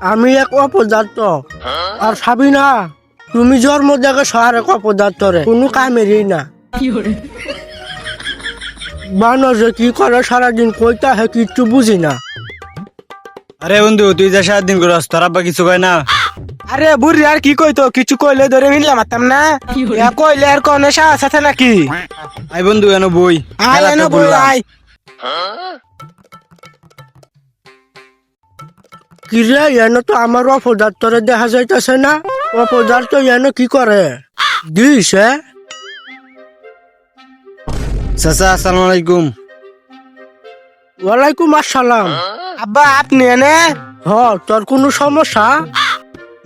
আমি এক অপদার্থ আর সাবিনা তুমি জন্ম দেখে শহর এক অপদার্থ রে কোনো কামেরই না বানর যে কি করে সারাদিন কইতা হে কিচ্ছু বুঝি না। আরে বন্ধু তুই যা সারাদিন করস তোর আব্বা কিছু কয় না? আরে বুড়ি আর কি কইতো কিছু কইলে ধরে মিললাম মারতাম না কইলে আর কোন সাহস আছে নাকি? আই বন্ধু এনো বই আয় এনো বই আয়। কিরে এনে তো আমার অপদার্থরে দেখা যাইতেছে না। অপদার্থ এনে কি করে দিস হে? চাচা আসসালামু আলাইকুম। ওয়ালাইকুম আসসালাম। আব্বা আপনি এনে? হ তোর কোনো সমস্যা?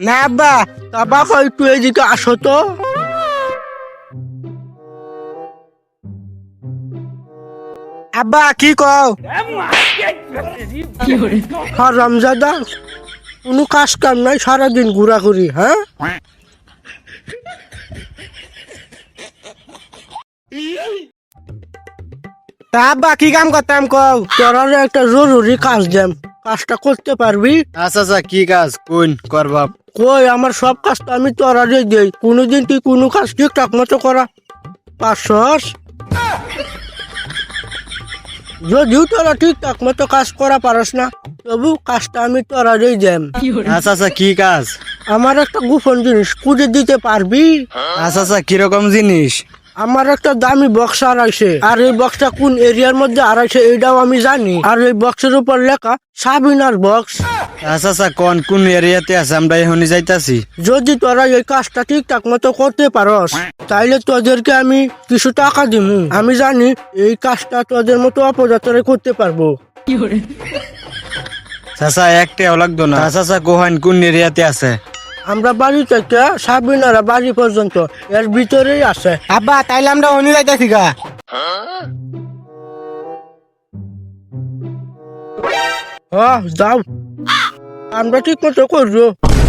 না আব্বা। তা বাবা একটু এদিকে আসো তো। আব্বা কি কও? হারামজাদা কোনো কাজ কাম নাই সারাদিন ঘোরাঘুরি। হ্যাঁ তা আব্বা কি কাম করতাম কও? তোর একটা জরুরি কাজ দেম, কাজটা করতে পারবি? আচ্ছা আচ্ছা কি কাজ কোন কর বাপ? কই আমার সব কাজ তো আমি তোরারে দেই, কোনোদিন তুই কোনো কাজ ঠিকঠাক মতো করা পারছস? যদিও তোরা ঠিকঠাক মতো কাজ করা পারস না তবু কাজটা আমি তোরারেই দেম। আচ্ছা আচ্ছা কি কাজ? আমার একটা গোপন জিনিস খুঁজে দিতে পারবি? আচ্ছা আচ্ছা কিরকম জিনিস? আমার একটা দামি বক্স হারাইছে আর এই বক্সটা কোন এরিয়ার মধ্যে হারাইছে এটাও আমি জানি। আর এই বক্সের উপর লেখা সাবিনার বক্স। আচ্ছা আচ্ছা কোন এরিয়াতে আছে আমরা এখনই যাইতাছি। যদি তোরা এই কাজটা ঠিকঠাক মতো করতে পারস তাইলে তোদেরকে আমি কিছু টাকা দিব। আমি জানি এই কাজটা তোদের মতো অপদার্থরে করতে পারবো। চাচা একটাও লাগতো না। চাচা কোন এরিয়াতে আছে? আমরা বাড়ি থেকে সাবিনারা বাড়ি পর্যন্ত এর ভিতরেই আছে। আব্বা তাইলে আমরা অনি যাইতাছি গা। হ্যাঁ যাও, আমরা ঠিক মতো করবো।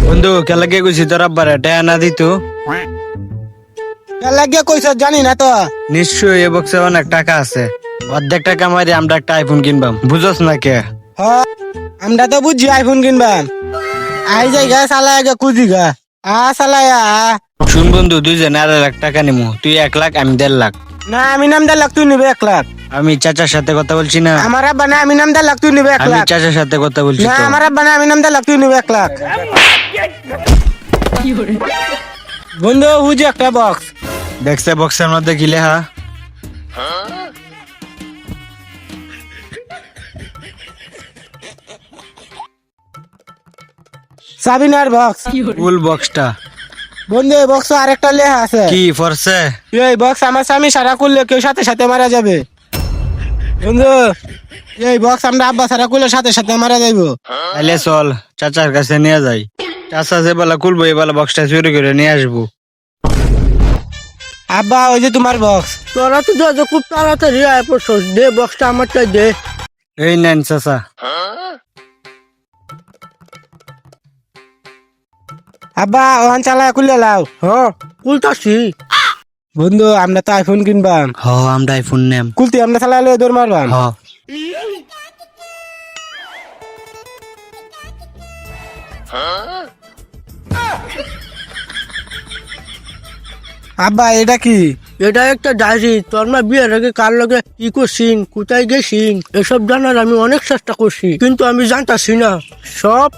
বন্ধু খেলাকে কইছি তোর আব্বারে টাকা না দিত? লাগিয়ে কইছ জানি না তো। নিশ্চয়ই এ বক্সে অনেক টাকা আছে, অর্ধেক টাকা মারি আমরা একটা আইফোন কিনবাম, বুঝছ না কে? আমরা তো বুঝছি আইফোন কিনবাম। আই যাই গা চালায় গা কুজি গা চালায়। শুন বন্ধু দুইজন আর 1 লাখ টাকা নিমু, তুই 1 লাখ আমি 1.5 লাখ। না আমি নাম 1.5 লাখ তুই নিবে 1 লাখ। আমি চাচার সাথে কথা বলছি না। আমার আব্বা না আমি নাম 1.5 লাখ তুই নিবে 1 আমি লাখ। চাচার সাথে কথা বলছি না তো। আমার আব্বা না আমি নাম 1.5 লাখ তুই নিবে 1 লাখ। বন্ধু হুজি একটা বক্স দেখছে বক্সের মধ্যে কি লেখা? সাবিনার বক্স। ফুল বক্সটা। বন্ধু এই বক্স আরেকটা লেখা আছে। কি ফরছে? এই বক্স আমার স্বামী সারা করলে কেউ সাথে সাথে মারা যাবে। বন্ধু এই বক্স আমরা আব্বা সারা করলে সাথে সাথে মারা যাইবো। তাহলে চল চাচার কাছে নিয়ে যাই। চাচা যে বেলা খুলবো এই বেলা বক্সটা চুরি করে নিয়ে আসবো। আব্বা ওই যে তোমার বক্স। তোরা তো যত খুব তাড়াতাড়ি আয় পড়ছস, দে বক্সটা আমারটাই দে। এই নেন চাচা। আব্বা ওখান চালায় খুলে লাও। হ্যাঁ কুলতাছি। বন্ধু আমরা তো আইফোন কিনবাম। হ আমরা আইফোন নেম। কুলতি আমরা চালালে দৌড় মারবাম। হ আব্বা এটা কি? এটা একটা ডায়েরি। তোর মা বিয়ের আগে কার লগে কি করছিন, কোথায় গেছিন এসব জানার আমি অনেক চেষ্টা করছি কিন্তু আমি জানতাছি না। সব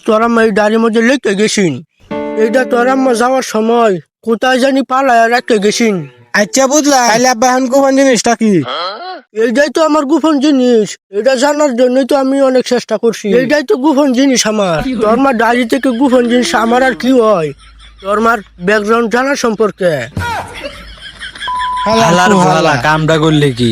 তোরা মা এই ডায়েরির মধ্যে লিখে গেছিন। এইটা তোরা মা যাওয়ার সময় কোথায় জানি পালায় রাখতে গেছিন। আচ্ছা বুঝলাম। তাইলে আব্বা এখন গোপন জিনিসটা কি? এইটাই তো আমার গোপন জিনিস, এটা জানার জন্যই তো আমি অনেক চেষ্টা করছি। এইটাই তো গোপন জিনিস আমার। তোর মা ডায়েরি থেকে গোপন জিনিস আমার আর কি হয়? তোর মার ব্যাকগ্রাউন্ড জানার সম্পর্কে। হালার ভালা কামটা করলে কি?